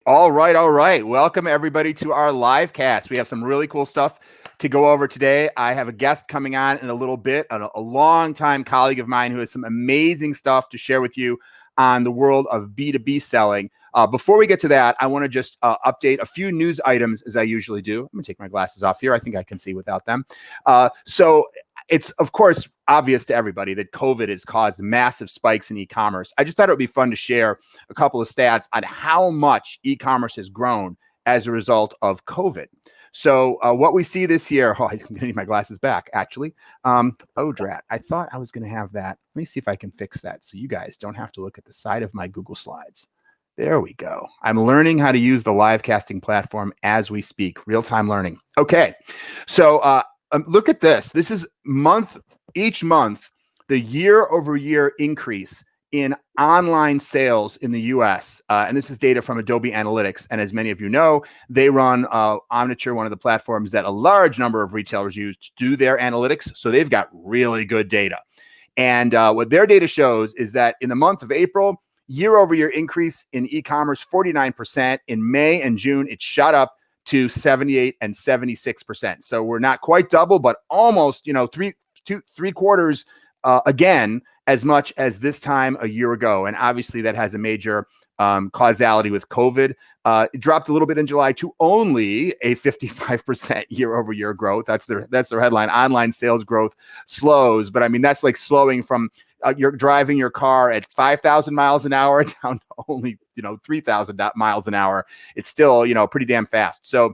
All right, all right. Welcome everybody to our live cast. We have some really cool stuff to go over today. I have a guest coming on in a little bit, a longtime colleague of mine who has some amazing stuff to share with you on the world of B2B selling. Before we get to that, I want to just update a few news items as I usually do. I'm going to take my glasses off here. I think I can see without them. So it's, of course, obvious to everybody that COVID has caused massive spikes in e-commerce. I just thought it would be fun to share a couple of stats on how much e-commerce has grown as a result of COVID. So what we see this year, I'm going to need my glasses back, actually. Oh, drat. I thought I was going to have that. Let me see if I can fix that so you guys don't have to look at the side of my Google Slides. There we go. I'm learning how to use the live casting platform as we speak, real-time learning. Okay, so look at this. This is each month, the year-over-year increase in online sales in the US. And this is data from Adobe Analytics. And as many of you know, they run Omniture, one of the platforms that a large number of retailers use to do their analytics. So they've got really good data. And what their data shows is that in the month of April, year-over-year increase in e-commerce, 49%. In May and June, it shot up to 78 and 76%. So we're not quite double, but almost, three quarters again, as much as this time a year ago. And obviously that has a major causality with COVID. It dropped a little bit in July to only a 55% year-over-year growth. That's their headline. Online sales growth slows, but I mean, that's like slowing from you're driving your car at 5,000 miles an hour down to only 3,000 miles an hour. It's still pretty damn fast. So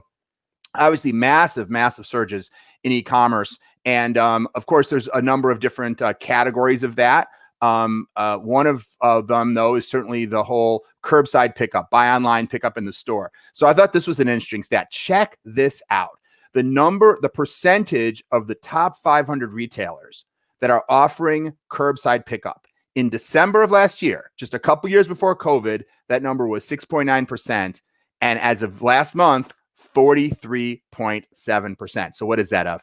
obviously massive surges in e-commerce. And of course, there's a number of different categories of that. One of them, though, is certainly the whole curbside pickup, buy online, pick up in the store. So I thought this was an interesting stat. Check this out. The percentage of the top 500 retailers that are offering curbside pickup. In December of last year, just a couple years before COVID, that number was 6.9%. And as of last month, 43.7%. So what is that?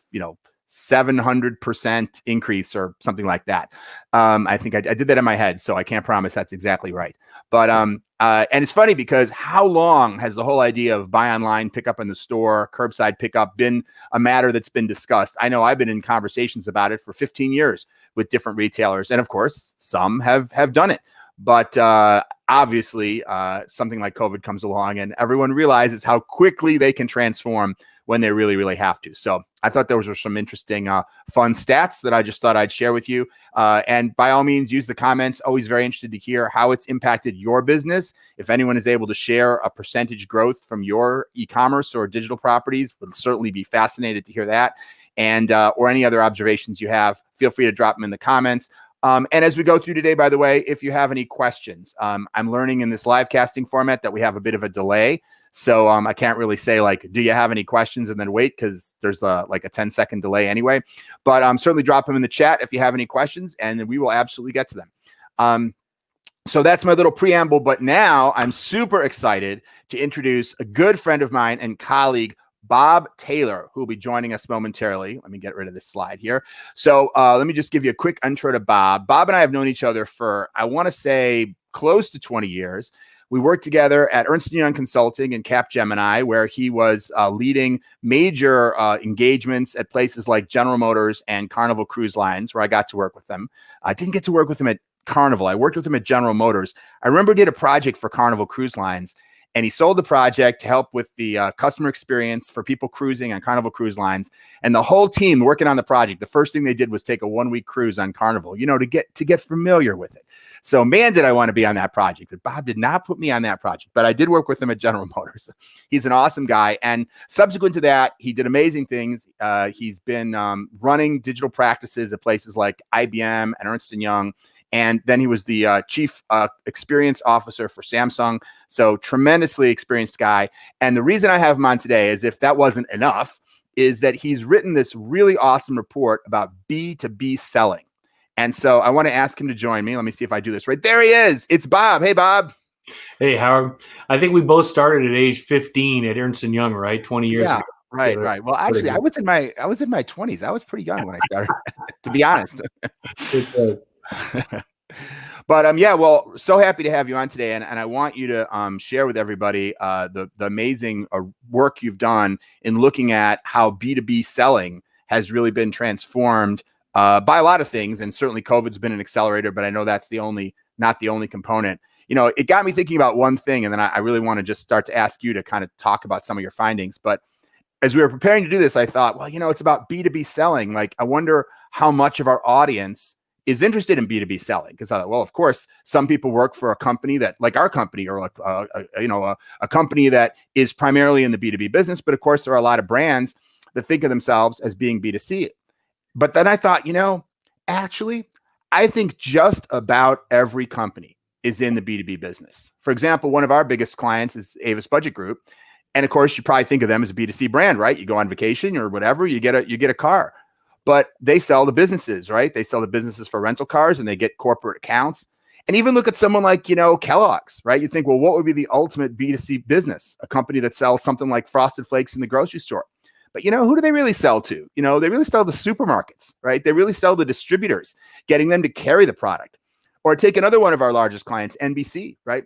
700% increase or something like that. I think I did that in my head, so I can't promise that's exactly right. But and it's funny because how long has the whole idea of buy online, pick up in the store, curbside pickup been a matter that's been discussed? I know I've been in conversations about it for 15 years with different retailers, and of course, some have done it. But obviously, something like COVID comes along, and everyone realizes how quickly they can transform when they really, really have to. So I thought those were some interesting, fun stats that I just thought I'd share with you. And by all means, use the comments. Always very interested to hear how it's impacted your business. If anyone is able to share a percentage growth from your e-commerce or digital properties, would certainly be fascinated to hear that. And or any other observations you have, feel free to drop them in the comments. And as we go through today, by the way, if you have any questions, I'm learning in this live casting format that we have a bit of a delay. So I can't really say do you have any questions and then wait, because there's a 10-second delay anyway. But certainly drop them in the chat if you have any questions, and we will absolutely get to them. So that's my little preamble. But now I'm super excited to introduce a good friend of mine and colleague, Bob Taylor, who will be joining us momentarily. Let me get rid of this slide here. So let me just give you a quick intro to Bob. Bob and I have known each other for, I want to say, close to 20 years. We worked together at Ernst & Young Consulting and Capgemini, where he was leading major engagements at places like General Motors and Carnival Cruise Lines, where I got to work with them. I didn't get to work with him at Carnival. I worked with him at General Motors. I remember he did a project for Carnival Cruise Lines, and he sold the project to help with the customer experience for people cruising on Carnival Cruise Lines. And the whole team working on the project, the first thing they did was take a 1-week cruise on Carnival, to get familiar with it. So man, did I want to be on that project, but Bob did not put me on that project, but I did work with him at General Motors. He's an awesome guy. And subsequent to that, he did amazing things. He's been running digital practices at places like IBM and Ernst & Young. And then he was the chief experience officer for Samsung. So tremendously experienced guy. And the reason I have him on today, as if that wasn't enough, is that he's written this really awesome report about B2B selling. And so I want to ask him to join me. Let me see if I do this right. There he is. It's Bob. Hey, Bob. Hey, Howard. I think we both started at age 15 at Ernst & Young, right? 20 years ago. Right. Well, actually, I was in my 20s. I was pretty young when I started, to be honest. But yeah, well, so happy to have you on today, and I want you to share with everybody the amazing work you've done in looking at how B2B selling has really been transformed by a lot of things, and certainly COVID's been an accelerator, but I know that's not the only component. It got me thinking about one thing, and then I really want to just start to ask you to kind of talk about some of your findings. But as we were preparing to do this, I thought, well, it's about B2B selling. Like, I wonder how much of our audience is interested in B2B selling. Because I thought, well, of course, some people work for a company that, like our company, or like a company that is primarily in the B2B business. But of course, there are a lot of brands that think of themselves as being B2C. But then I thought, actually, I think just about every company is in the B2B business. For example, one of our biggest clients is Avis Budget Group. And of course, you probably think of them as a B2C brand, right? You go on vacation or whatever, you get a car. But they sell to businesses, right? They sell to businesses for rental cars, and they get corporate accounts. And even look at someone like, Kellogg's, right? You think, well, what would be the ultimate B2C business? A company that sells something like Frosted Flakes in the grocery store. But who do they really sell to? They really sell to supermarkets, right? They really sell to distributors, getting them to carry the product. Or take another one of our largest clients, NBC, right?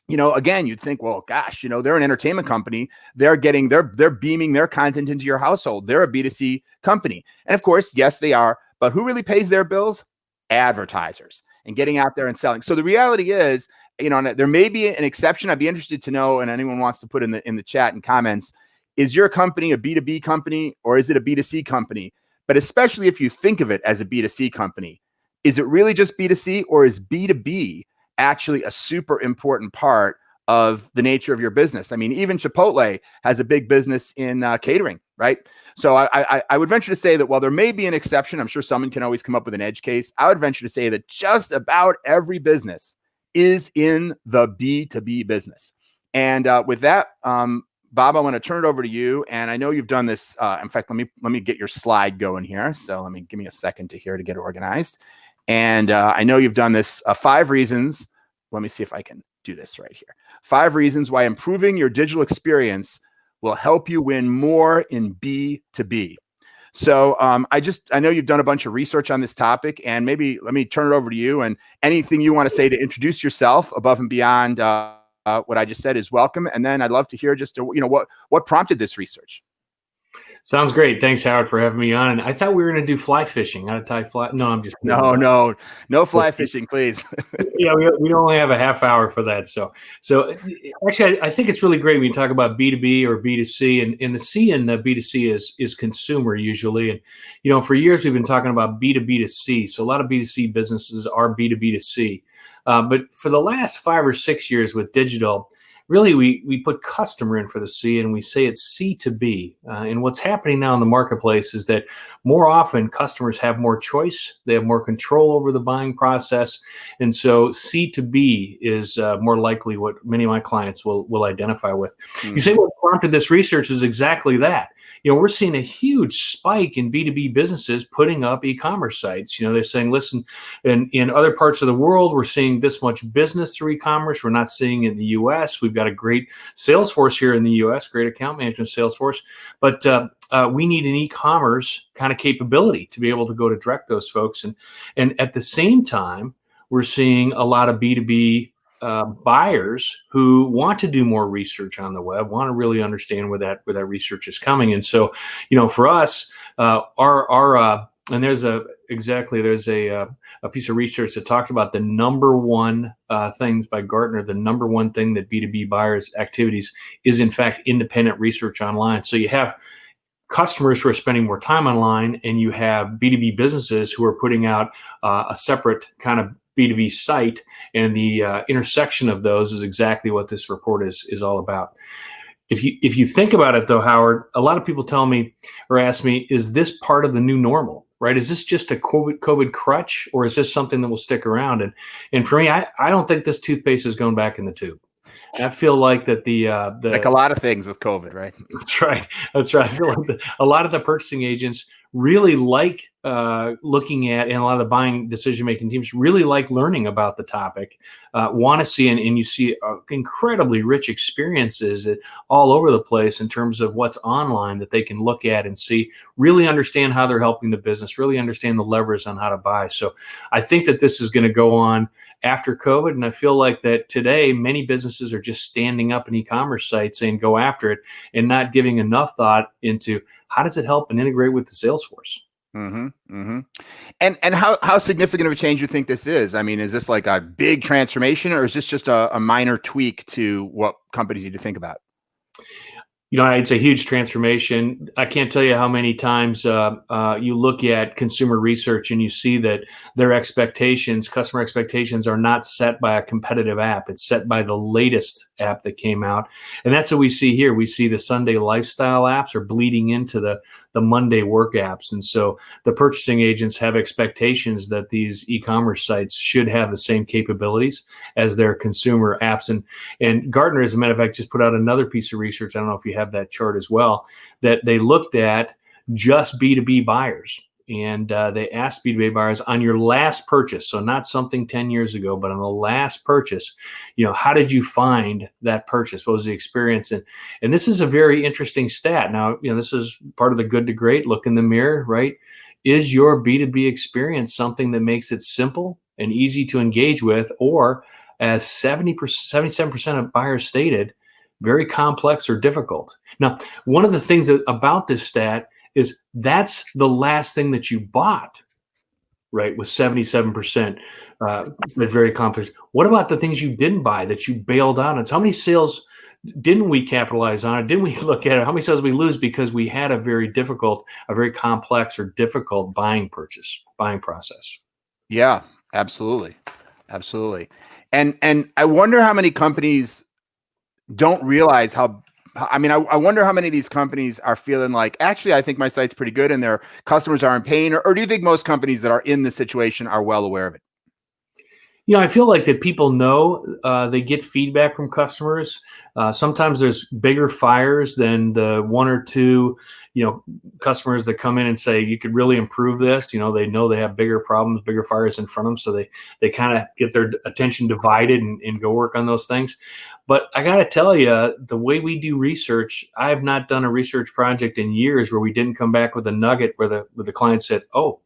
Again, you'd think, well, gosh, they're an entertainment company. They're beaming their content into your household. They're a B2C company. And of course, yes, they are. But who really pays their bills? Advertisers, and getting out there and selling. So the reality is, there may be an exception. I'd be interested to know, and anyone wants to put in the chat and comments, is your company a B2B company or is it a B2C company? But especially if you think of it as a B2C company, is it really just B2C, or is B2B actually a super important part of the nature of your business? I mean, even Chipotle has a big business in catering, right? So I would venture to say that while there may be an exception, I'm sure someone can always come up with an edge case. I would venture to say that just about every business is in the B2B business. And with that, Bob, I want to turn it over to you. And I know you've done this. In fact, let me get your slide going here. So give me a second to get it organized. And I know you've done this 5 reasons. Let me see if I can do this right here. 5 reasons why improving your digital experience will help you win more in B2B. So I know you've done a bunch of research on this topic, and maybe let me turn it over to you, and anything you want to say to introduce yourself above and beyond what I just said is welcome. And then I'd love to hear just what prompted this research. Sounds great. Thanks, Howard, for having me on. And I thought we were going to do fly fishing. How to tie fly? No, I'm just kidding. No fly fishing, please. Yeah, we only have a half hour for that. So actually, I think it's really great when you talk about B2B or B2C, and the C in the B2C is consumer usually. And for years we've been talking about B2B2C. So a lot of B2C businesses are B2B2C. But for the last 5 or 6 years with digital, really, we put customer in for the C, and we say it's C to B. And what's happening now in the marketplace is that more often customers have more choice. They have more control over the buying process. And so C to B is more likely what many of my clients will identify with. Mm-hmm. You say what prompted this research is exactly that. We're seeing a huge spike in B2B businesses putting up e-commerce sites. They're saying, listen, in other parts of the world, we're seeing this much business through e-commerce. We're not seeing it in the U.S. We've got a great sales force here in the U.S., great account management sales force. But we need an e-commerce kind of capability to be able to go to direct those folks. And at the same time, we're seeing a lot of B2B buyers who want to do more research on the web, want to really understand where that research is coming. And so, for us, and there's a piece of research that talked about the number one things by Gartner. The number one thing that B2B buyers activities is in fact independent research online. So you have customers who are spending more time online, and you have B2B businesses who are putting out a separate kind of B2B site, and the intersection of those is exactly what this report is all about. If you think about it, though, Howard, a lot of people tell me or ask me, is this part of the new normal, right? Is this just a COVID crutch, or is this something that will stick around? And for me, I don't think this toothpaste is going back in the tube. I feel like that the like a lot of things with COVID, right? That's right. I feel like a lot of the purchasing agents really like looking at, and a lot of the buying decision-making teams really like learning about the topic, want to see, and you see incredibly rich experiences all over the place in terms of what's online that they can look at and see, really understand how they're helping the business, really understand the levers on how to buy. So I think that this is going to go on after COVID. And I feel like that today, many businesses are just standing up an e-commerce site saying, go after it, and not giving enough thought into how does it help and integrate with the sales force. Mm-hmm. Mm-hmm. And how significant of a change you think this is? I mean, is this like a big transformation, or is this just a minor tweak to what companies need to think about? It's a huge transformation. I can't tell you how many times you look at consumer research and you see that their expectations, customer expectations, are not set by a competitive app. It's set by the latest app that came out. And that's what we see here. We see the Sunday lifestyle apps are bleeding into the Monday work apps. And so the purchasing agents have expectations that these e-commerce sites should have the same capabilities as their consumer apps. And Gartner, as a matter of fact, just put out another piece of research. I don't know if you have that chart as well, that they looked at just B2B buyers. And they asked B2B buyers, on your last purchase, so not something 10 years ago, but on the last purchase, how did you find that purchase? What was the experience? And this is a very interesting stat. Now, this is part of the good to great. Look in the mirror, right? Is your B2B experience something that makes it simple and easy to engage with, or, as 77% of buyers stated, very complex or difficult? Now, one of the things about this stat is that's the last thing that you bought, right? With 77%, very complex. What about the things you didn't buy that you bailed out on? So how many sales didn't we capitalize on it? Didn't we look at it? How many sales did we lose because we had a very complex or difficult buying process? Yeah, absolutely. Absolutely. And I wonder how many companies don't realize I wonder how many of these companies are feeling like, actually, I think my site's pretty good and their customers are in pain, or do you think most companies that are in this situation are well aware of it? I feel like that people know, they get feedback from customers. Sometimes there's bigger fires than the one or two, customers that come in and say, you could really improve this. They know they have bigger problems, bigger fires in front of them. So they kind of get their attention divided and go work on those things. But I got to tell you, the way we do research, I have not done a research project in years where we didn't come back with a nugget where the client said, oh,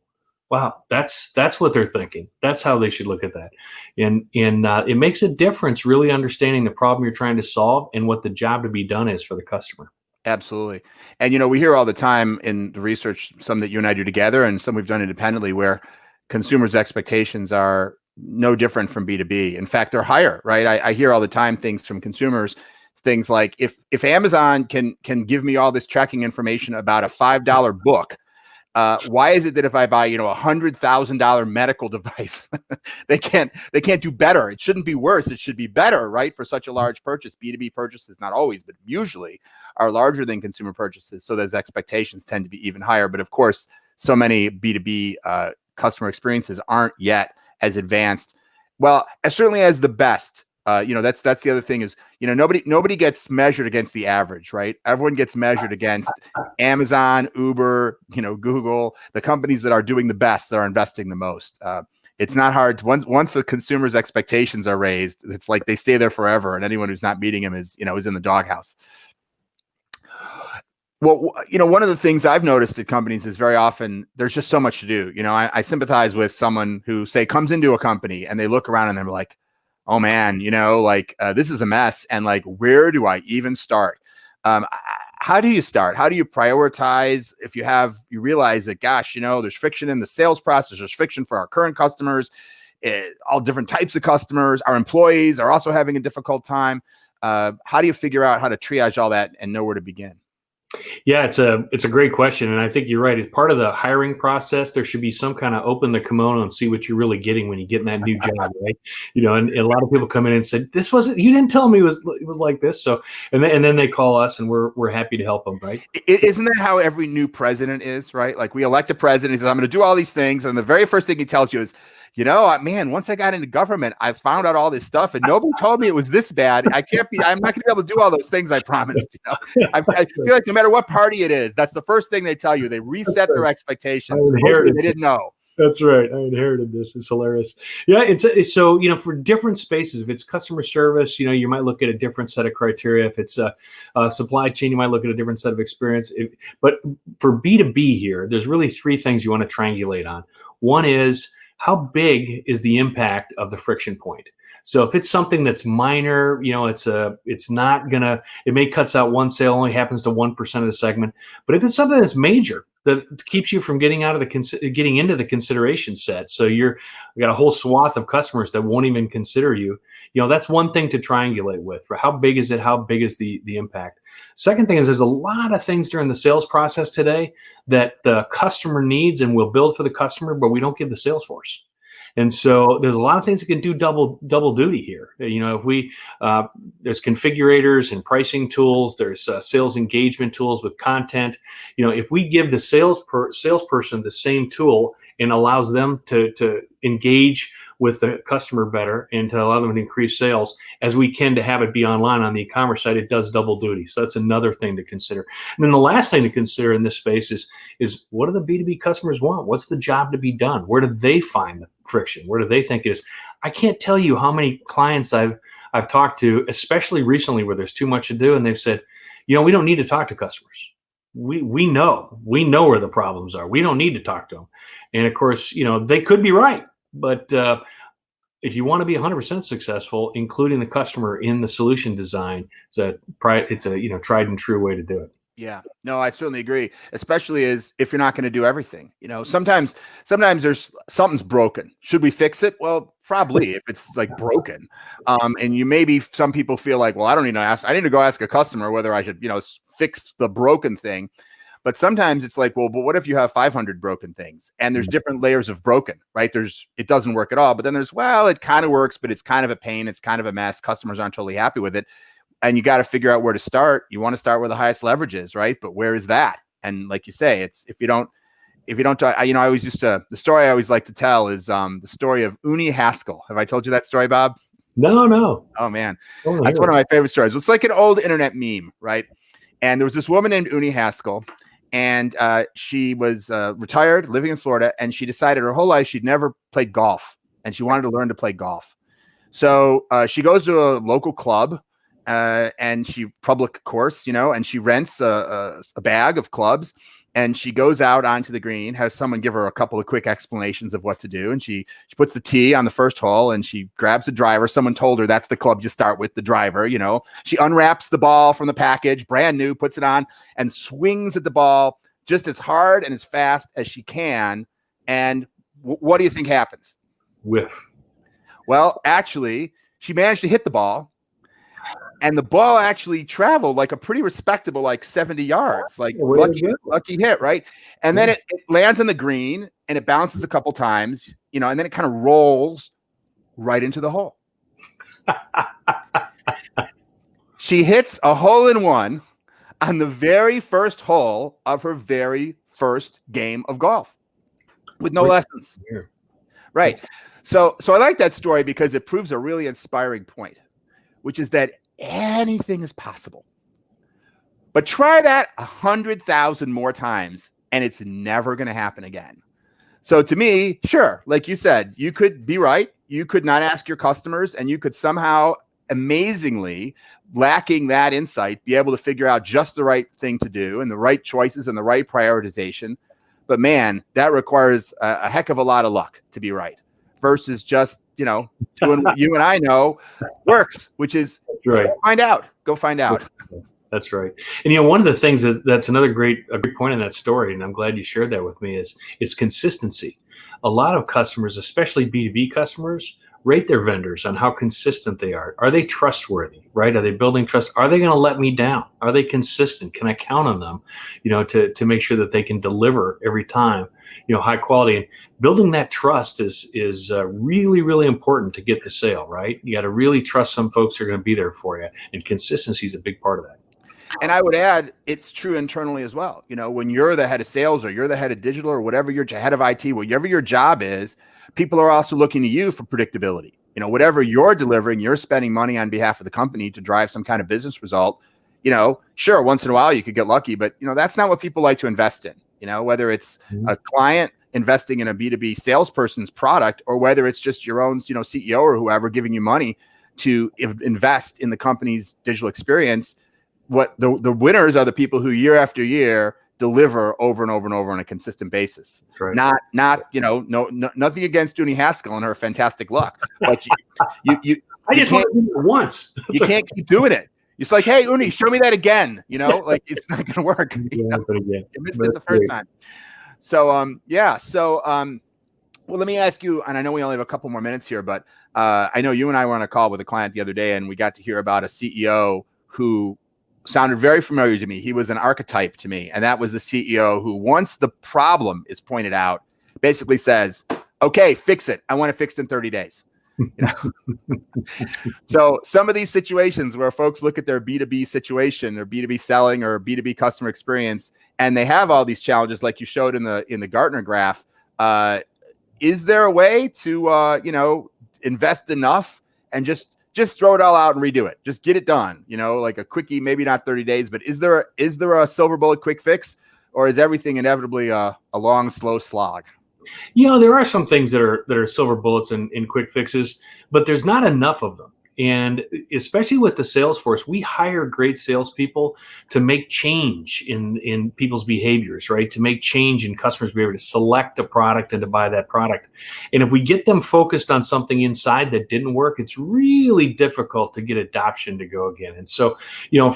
wow, that's what they're thinking. That's how they should look at that. And it makes a difference really understanding the problem you're trying to solve and what the job to be done is for the customer. Absolutely. And, we hear all the time in the research, some that you and I do together and some we've done independently, where consumers' expectations are no different from B2B. In fact, they're higher, right? I hear all the time things from consumers, things like, if Amazon can give me all this tracking information about a $5 book, why is it that if I buy, $100,000 medical device, they can't do better? It shouldn't be worse. It should be better, right? For such a large purchase. B2B purchases, not always, but usually, are larger than consumer purchases. So those expectations tend to be even higher. But of course, so many B2B customer experiences aren't yet as advanced. Well, certainly as the best. That's the other thing is, nobody gets measured against the average, right? Everyone gets measured against Amazon, Uber, Google, the companies that are doing the best, that are investing the most. It's not hard once the consumer's expectations are raised, it's like they stay there forever, and anyone who's not meeting them is in the doghouse. Well, one of the things I've noticed at companies is very often there's just so much to do. I sympathize with someone who, say, comes into a company and they look around and they're like, oh man, this is a mess. And like, where do I even start? How do you start? How do you prioritize if you realize that, gosh, there's friction in the sales process, there's friction for our current customers, all different types of customers, our employees are also having a difficult time. How do you figure out how to triage all that and know where to begin? Yeah, it's a great question. And I think you're right. As part of the hiring process, there should be some kind of open the kimono and see what you're really getting when you get in that new job, right? And a lot of people come in and say, this wasn't, you didn't tell me it was like this. So, and then they call us and we're happy to help them, right? Isn't that how every new president is, right? Like, we elect a president, he says, I'm going to do all these things. And the very first thing he tells you is, man, once I got into government, I found out all this stuff and nobody told me it was this bad. I'm not going to be able to do all those things I promised. I feel like no matter what party it is, that's the first thing they tell you. They reset their expectations. Mostly they didn't know. That's right. I inherited this. It's hilarious. Yeah. It's so, for different spaces, if it's customer service, you might look at a different set of criteria. If it's a supply chain, you might look at a different set of experience. But for B2B here, there's really three things you want to triangulate on. One is, how big is the impact of the friction point? So if it's something that's minor, it's not gonna, it may cuts out one sale, only happens to 1% of the segment. But if it's something that's major, that keeps you from getting getting into the consideration set, so you got a whole swath of customers that won't even consider you. That's one thing to triangulate with. For how big is it? How big is the impact? Second thing is, there's a lot of things during the sales process today that the customer needs and we'll build for the customer, but we don't give the sales force. And so there's a lot of things that can do double duty here. If we there's configurators and pricing tools, there's sales engagement tools with content. If we give the salesperson the same tool and allows them to engage with the customer better and to allow them to increase sales as we can to have it be online on the e-commerce side, it does double duty. So that's another thing to consider. And then the last thing to consider in this space is what do the B2B customers want? What's the job to be done? Where do they find the friction? Where do they think it is? I can't tell you how many clients I've talked to, especially recently where there's too much to do. And they've said, we don't need to talk to customers. We know where the problems are. We don't need to talk to them. And of course, they could be right. But if you want to be 100% successful, including the customer in the solution design, it's a tried and true way to do it. Yeah, no, I certainly agree. Especially if you're not going to do everything. Sometimes there's something's broken. Should we fix it? Well, probably if it's like broken. And some people feel like, well, I don't need to ask. I need to go ask a customer whether I should, fix the broken thing. But sometimes it's like, well, but what if you have 500 broken things and there's different layers of broken, right? It doesn't work at all. But then it kind of works, but it's kind of a pain. It's kind of a mess. Customers aren't totally happy with it. And you got to figure out where to start. You want to start where the highest leverage is, right? But where is that? And like you say, it's if you don't, I always the story I always like to tell is the story of Uni Haskell. Have I told you that story, Bob? No. Oh man, that's one of my favorite stories. It's like an old internet meme, right? And there was this woman named Uni Haskell. And she was retired, living in Florida, and she decided her whole life she'd never played golf, and she wanted to learn to play golf. So she goes to a local club, and public course, and she rents a bag of clubs, and she goes out onto the green, has someone give her a couple of quick explanations of what to do, and she puts the tee on the first hole, and she grabs the driver. Someone told her that's the club you start with, the driver. She unwraps the ball from the package, brand new, puts it on, and swings at the ball just as hard and as fast as she can. And what do you think happens? Whiff. Well, actually, she managed to hit the ball. And the ball actually traveled like a pretty respectable, like 70 yards, like lucky hit, right? And then it lands on the green and it bounces a couple times, and then it kind of rolls right into the hole. She hits a hole-in-one on the very first hole of her very first game of golf with no lessons. Right. So I like that story because it proves a really inspiring point, which is that anything is possible. But try that 100,000 more times and it's never going to happen again. So to me, sure, like you said, you could be right. You could not ask your customers and you could somehow amazingly, lacking that insight, be able to figure out just the right thing to do and the right choices and the right prioritization. But man, that requires a heck of a lot of luck to be right versus just, doing what you and I know works, which is right. Go find out. That's right. And one of the things that's a great point in that story, and I'm glad you shared that with me, is consistency. A lot of customers, especially B2B customers, rate their vendors on how consistent they are. Are they trustworthy, right? Are they building trust? Are they going to let me down? Are they consistent? Can I count on them, to make sure that they can deliver every time, high quality? And building that trust is really, really important to get the sale, right? You got to really trust some folks are going to be there for you. And consistency is a big part of that. And I would add, it's true internally as well. When you're the head of sales or you're the head of digital or whatever, you're head of IT, whatever your job is, people are also looking to you for predictability. Whatever you're delivering, you're spending money on behalf of the company to drive some kind of business result. Sure, once in a while you could get lucky, but that's not what people like to invest in. Whether it's a client investing in a B2B salesperson's product, or whether it's just your own, CEO or whoever giving you money to invest in the company's digital experience. What the winners are the people who year after year deliver over and over and over on a consistent basis. Right. Not no nothing against Junie Haskell and her fantastic luck, but you I just want to do it once. You can't keep doing it. It's like, hey, Uni, show me that again. Like it's not going to work. You missed it the first time. So, well, let me ask you, and I know we only have a couple more minutes here, but I know you and I were on a call with a client the other day, and we got to hear about a CEO who sounded very familiar to me. He was an archetype to me, and that was the CEO who, once the problem is pointed out, basically says, okay, fix it. I want it fixed in 30 days. So some of these situations where folks look at their B2B situation or B2B selling or B2B customer experience, and they have all these challenges like you showed in the Gartner graph, is there a way to invest enough and just throw it all out and redo it, just get it done, like a quickie, maybe not 30 days, but is there a silver bullet quick fix, or is everything inevitably a long, slow slog? There are some things that are silver bullets and quick fixes, but there's not enough of them. And especially with the sales force, we hire great salespeople to make change in people's behaviors, right? To make change in customers' behavior, to select a product and to buy that product. And if we get them focused on something inside that didn't work, it's really difficult to get adoption to go again. And so,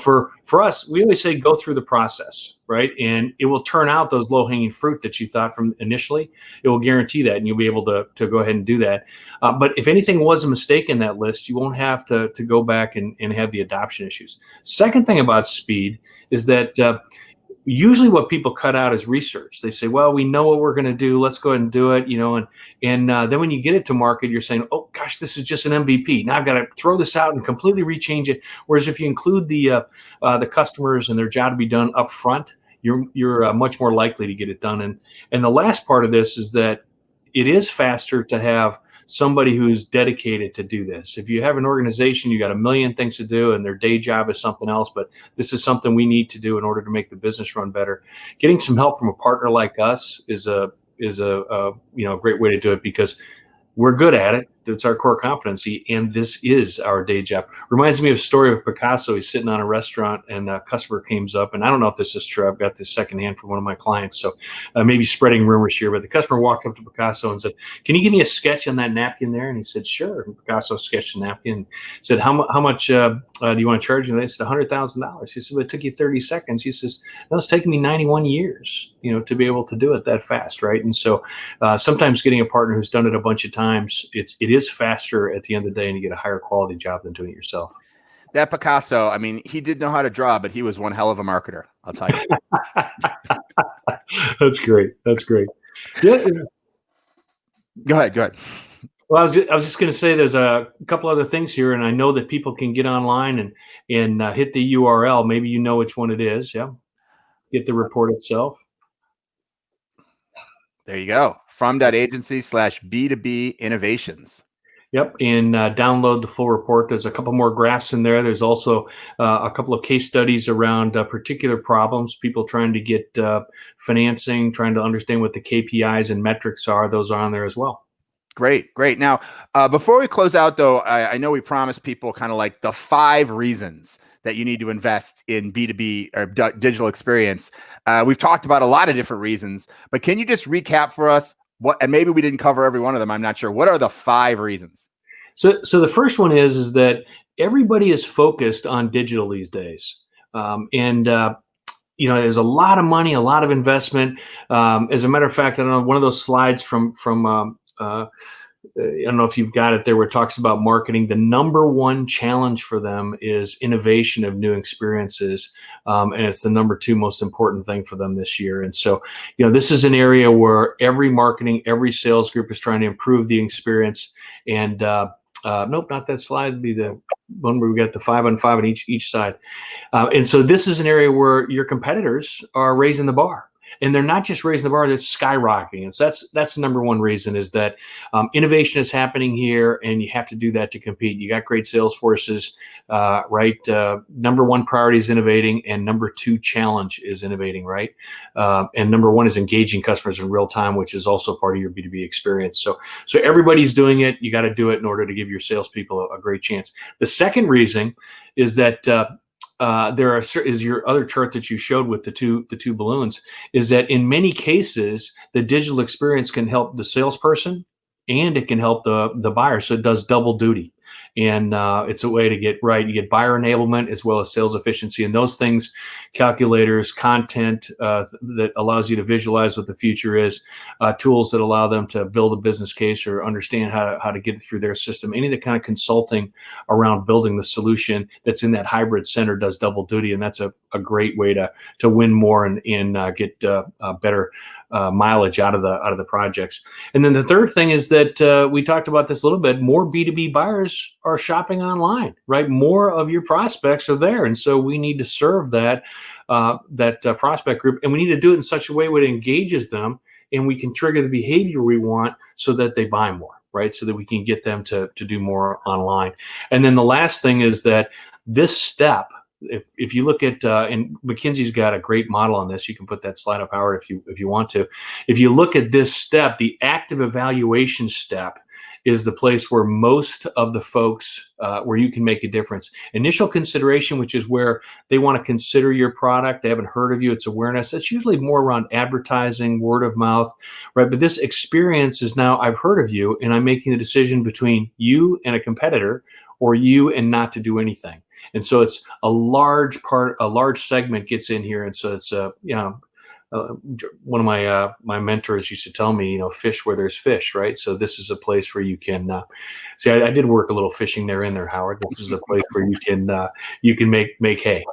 for us, we always say go through the process, right? And it will turn out those low-hanging fruit that you thought from initially. It will guarantee that, and you'll be able to go ahead and do that. But if anything was a mistake in that list, you won't have to go back and have the adoption issues. Second thing about speed is that usually what people cut out is research. They say, well, we know what we're going to do. Let's go ahead and do it, and then when you get it to market, you're saying, oh, gosh, this is just an MVP. Now I've got to throw this out and completely rechange it. Whereas if you include the customers and their job to be done up front, you're much more likely to get it done. And the last part of this is that it is faster to have somebody who's dedicated to do this. If you have an organization, you got a million things to do and their day job is something else, but this is something we need to do in order to make the business run better. Getting some help from a partner like us is a great way to do it, because we're good at it. It's our core competency, and this is our day job. Reminds me of a story of Picasso. He's sitting on a restaurant, and a customer comes up, and I don't know if this is true. I've got this secondhand from one of my clients, so maybe spreading rumors here. But the customer walked up to Picasso and said, "Can you give me a sketch on that napkin there?" And he said, "Sure." And Picasso sketched the napkin. Said, "How much do you want to charge?" And they said, $100,000. He said, "Well, it took you 30 seconds." He says, "No, it's taken me 91 years, to be able to do it that fast, right?" And so sometimes getting a partner who's done it a bunch of times, it is faster at the end of the day, and you get a higher quality job than doing it yourself. That Picasso, I mean, he did know how to draw, but he was one hell of a marketer, I'll tell you. That's great. Yeah. Go ahead. Well, I was just going to say there's a couple other things here, and I know that people can get online and hit the URL. Maybe you know which one it is. Yeah. Get the report itself. There you go. From.agency/B2B innovations. Yep, and download the full report. There's a couple more graphs in there. There's also a couple of case studies around particular problems, people trying to get financing, trying to understand what the KPIs and metrics are. Those are on there as well. Great. Now, before we close out, though, I know we promised people kind of like the 5 reasons that you need to invest in B2B or digital experience. We've talked about a lot of different reasons, but can you just recap for us and maybe we didn't cover every one of them. I'm not sure. What are the 5 reasons? So the first one is that everybody is focused on digital these days. There's a lot of money, a lot of investment. As a matter of fact, I don't know, one of those slides from I don't know if you've got it there where it talks about marketing. The number one challenge for them is innovation of new experiences. And it's the number 2 most important thing for them this year. And so, this is an area where every marketing, every sales group is trying to improve the experience. And nope, not that slide. It'd be the one where we got the 5 on 5 on each side. And so this is an area where your competitors are raising the bar. and they're not just raising the bar, they're skyrocketing. And so that's the number one reason, is that innovation is happening here, and you have to do that to compete. You got great sales forces, right? Number one priority is innovating, and number two challenge is innovating, right? And number one is engaging customers in real time, which is also part of your B2B experience. So everybody's doing it. You got to do it in order to give your salespeople a great chance. The second reason is that is your other chart that you showed with the two balloons, is that in many cases the digital experience can help the salesperson and it can help the buyer. So it does double duty. And it's a way to get right. You get buyer enablement as well as sales efficiency, and those things, calculators, content that allows you to visualize what the future is, tools that allow them to build a business case or understand how to get it through their system. Any of the kind of consulting around building the solution that's in that hybrid center does double duty, and that's a great way to win more and get better mileage out of the projects. And then the third thing is that we talked about this a little bit. More B2B buyers are shopping online, right? More of your prospects are there, and so we need to serve that prospect group, and we need to do it in such a way where it engages them, and we can trigger the behavior we want so that they buy more, right? So that we can get them to do more online. And then the last thing is that this step, if you look at and McKinsey's got a great model on this. You can put that slide up, Howard, if you want to. If you look at this step, the active evaluation step is the place where most of the folks where you can make a difference. Initial consideration, which is where they want to consider your product, they haven't heard of you, it's awareness. It's usually more around advertising, word of mouth, right? But this experience is now, I've heard of you, and I'm making the decision between you and a competitor, or you and not to do anything. And so it's a large segment gets in here. And so it's, one of my mentors used to tell me, fish where there's fish, right? So this is a place where you can, see, I did work a little fishing in there, Howard. This is a place where you can make hay.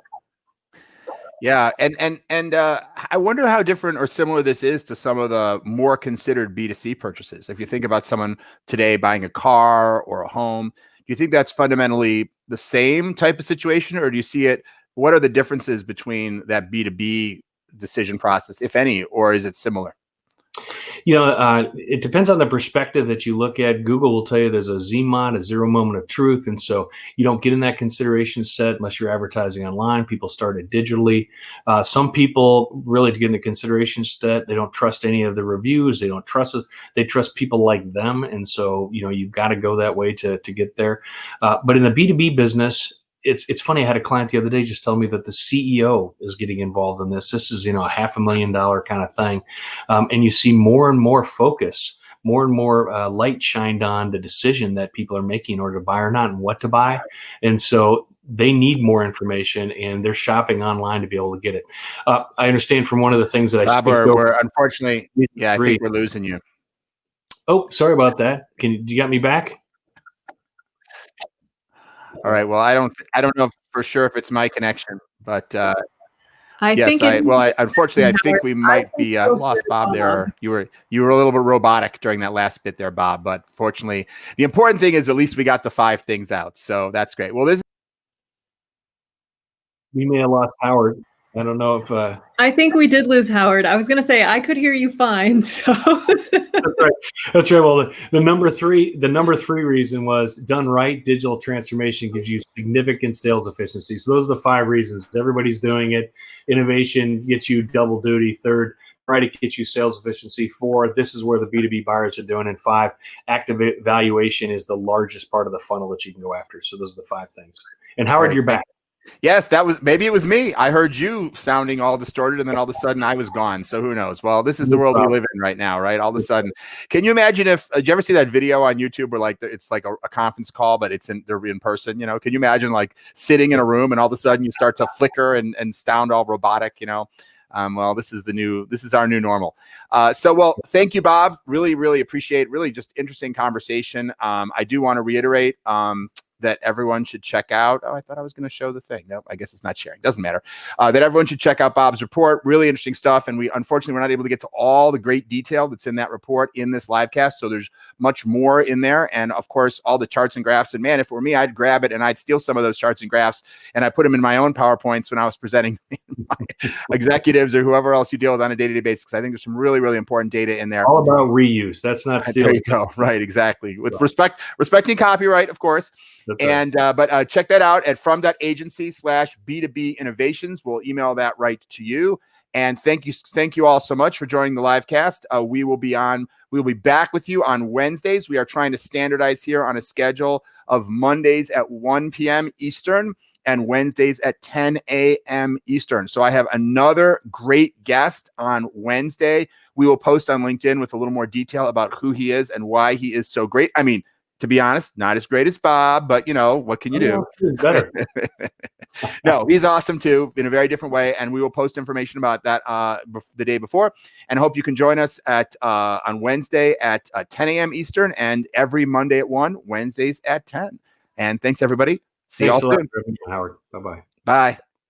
Yeah. And I wonder how different or similar this is to some of the more considered B2C purchases. If you think about someone today buying a car or a home, do you think that's fundamentally the same type of situation, or do you see it? What are the differences between that B2B decision process, if any, or is it similar? It depends on the perspective that you look at. Google will tell you there's a ZMOT, a zero moment of truth. And so you don't get in that consideration set unless you're advertising online. People start it digitally. Some people really, to get in the consideration set, they don't trust any of the reviews. They don't trust us. They trust people like them. And so, you've got to go that way to get there. But in the B2B business, it's funny. I had a client the other day just tell me that the CEO is getting involved in this. This is, a $500,000 kind of thing. And you see more and more focus, more and more light shined on the decision that people are making in order to buy or not, and what to buy. And so they need more information, and they're shopping online to be able to get it. I understand from one of the things that I we're unfortunately, I think we're losing you. Oh, sorry about that. You got me back? All right. Well, I don't know for sure if it's my connection, but unfortunately, I think we might be lost Bob there. You were a little bit robotic during that last bit there, Bob. But fortunately, the important thing is at least we got the 5 things out, so that's great. Well, we may have lost Howard. I don't know if I think we did lose Howard. I was going to say I could hear you fine. So that's right. Well, the number three reason was done right. Digital transformation gives you significant sales efficiency. So those are the 5 reasons. Everybody's doing it. Innovation gets you double duty. 3rd, right, it gets you sales efficiency. 4, this is where the B2B buyers are doing. And 5, active evaluation is the largest part of the funnel that you can go after. So those are the 5 things. And Howard, you're back. Yes, maybe it was me. I heard you sounding all distorted, and then all of a sudden I was gone. So who knows? Well, this is the world we live in right now, right? All of a sudden, can you imagine if? Did you ever see that video on YouTube where it's like a conference call, but they're in person? Can you imagine like sitting in a room and all of a sudden you start to flicker and sound all robotic? Well, this is our new normal. Well, thank you, Bob. Really, really appreciate. Really, just interesting conversation. I do want to reiterate. that everyone should check out. Oh, I thought I was going to show the thing. No, I guess it's not sharing. Doesn't matter. That everyone should check out Bob's report. Really interesting stuff. And unfortunately, we're not able to get to all the great detail that's in that report in this live cast. So there's much more in there. And of course, all the charts and graphs. And man, if it were me, I'd grab it and I'd steal some of those charts and graphs and I put them in my own PowerPoints when I was presenting my executives or whoever else you deal with on a day-to-day basis. Because I think there's some really, really important data in there. All about reuse. That's not stealing. There you go. Right. Exactly. With respecting copyright, of course. That's and but check that out at from.agency/B2B innovations. We'll email that right to you. And thank you all so much for joining the live cast. We will be back with you on Wednesdays. We are trying to standardize here on a schedule of Mondays at 1 p.m. Eastern and Wednesdays at 10 a.m. Eastern. So I have another great guest on Wednesday. We will post on LinkedIn with a little more detail about who he is and why he is so great. I mean, to be honest, not as great as Bob, but what can you do? Better. No, he's awesome too, in a very different way. And we will post information about that the day before. And I hope you can join us on Wednesday at 10 a.m. Eastern and every Monday at 1, Wednesdays at 10. And thanks, everybody. See you all soon. Howard. Bye-bye. Bye.